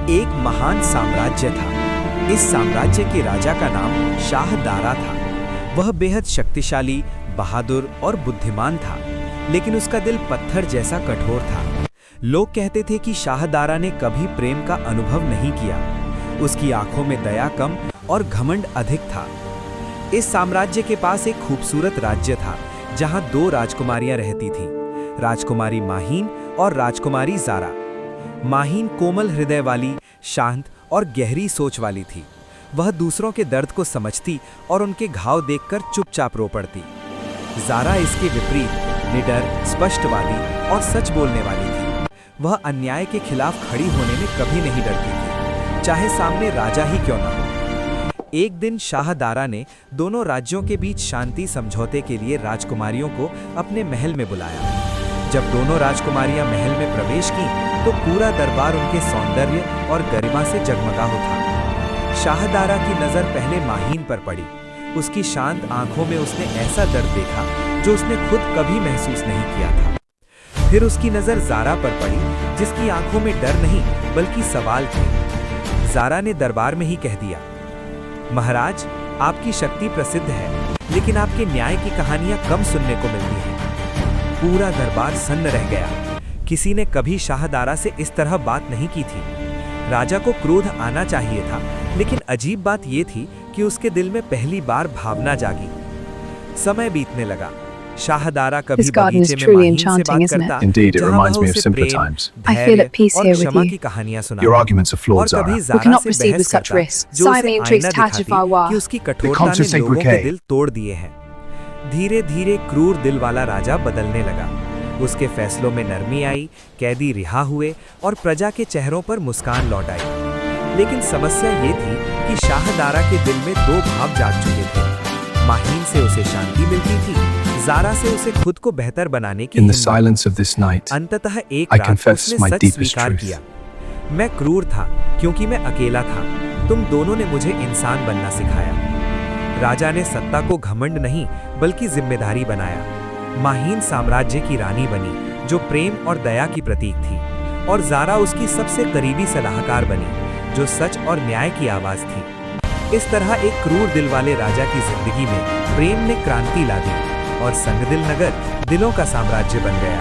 एक महान साम्राज्य था। इस साम्राज्य के राजा का नाम शाह दारा था। वह बेहद शक्तिशाली, बहादुर और बुद्धिमान था, लेकिन उसका दिल पत्थर जैसा कठोर था। लोग कहते थे कि शाह दारा ने कभी प्रेम का अनुभव नहीं किया। उसकी आंखों में दया कम और घमंड अधिक था। इस साम्राज्य के पास एक खूबसूरत राज्य था, जहां 2 राजकुमारियां रहती थीं, राजकुमारी माहीन और राजकुमारी ज़ारा। माहीन कोमल हृदय वाली, शांत और गहरी सोच वाली थी। वह दूसरों के दर्द को समझती और उनके घाव देखकर चुपचाप रो पड़ती। ज़ारा इसके विपरीत निडर, स्पष्टवादी और सच बोलने वाली थी। वह अन्याय के खिलाफ खड़ी होने में कभी नहीं डरती थी, चाहे सामने राजा ही क्यों न हो। एक दिन शाह दारा ने दोनों राज्यों के बीच शांति समझौते के लिए राजकुमारियों को अपने महल में बुलाया। जब दोनों राजकुमारियां महल में प्रवेश की तो पूरा दरबार उनके सौंदर्य और गरिमा से जगमगा उठा। शाह दारा की नज़र पहले माहीन पर पड़ी। उसकी शांत आंखों में उसने ऐसा दर्द देखा जो उसने खुद कभी महसूस नहीं किया था। फिर उसकी नज़र ज़ारा पर पड़ी, जिसकी आंखों में डर नहीं बल्कि सवाल थे। ज़ारा ने दरबार में ही कह दिया, महाराज, आपकी शक्ति प्रसिद्ध है, लेकिन आपके न्याय की कहानियां कम सुनने को मिलती हैं। पूरा दरबार सन्न रह गया। किसी ने कभी शाह दारा से इस तरह बात नहीं की थी। राजा को क्रोध आना चाहिए था, लेकिन अजीब बात यह थी कि उसके दिल में पहली बार भावना जागी। समय बीतने लगा। शाह दारा कभी बगीचे में माहीन से बात करता, जहां वह उसे प्रेम, धैर्य और क्षमा की कहानियां सुनाता, और कभी ज़ारा से बहस करता, जो उसे आईना दिखाती कि उसकी कठोरता ने लोगों के दिल तोड़ दिए हैं। धीरे-धीरे क्रूर दिल वाला राजा बदलने लगा। उसके फैसलों में नरमी आई, कैदी रिहा हुए और प्रजा के चेहरों पर मुस्कान लौट आई। लेकिन समस्या ये थी कि शाह दारा के दिल में 2 भाव जाग चुके थे। माहीन से उसे शांति मिलती थी, ज़ारा से उसे खुद को बेहतर बनाने की हिम्मत। अंततः एक रात उसने सच स्वीकार किया, मैं क्रूर था क्योंकि मैं अकेला था। तुम दोनों ने मुझे इंसान बनना सिखाया। राजा ने सत्ता को घमंड नहीं बल्कि जिम्मेदारी बनाया। माहीन साम्राज्य की रानी बनी, जो प्रेम और दया की प्रतीक थी, और ज़ारा उसकी सबसे करीबी सलाहकार बनी, जो सच और न्याय की आवाज़ थी। इस तरह एक क्रूर दिल वाले राजा की जिंदगी में प्रेम ने क्रांति ला दी और संगदिल नगर दिलों का साम्राज्य बन गया।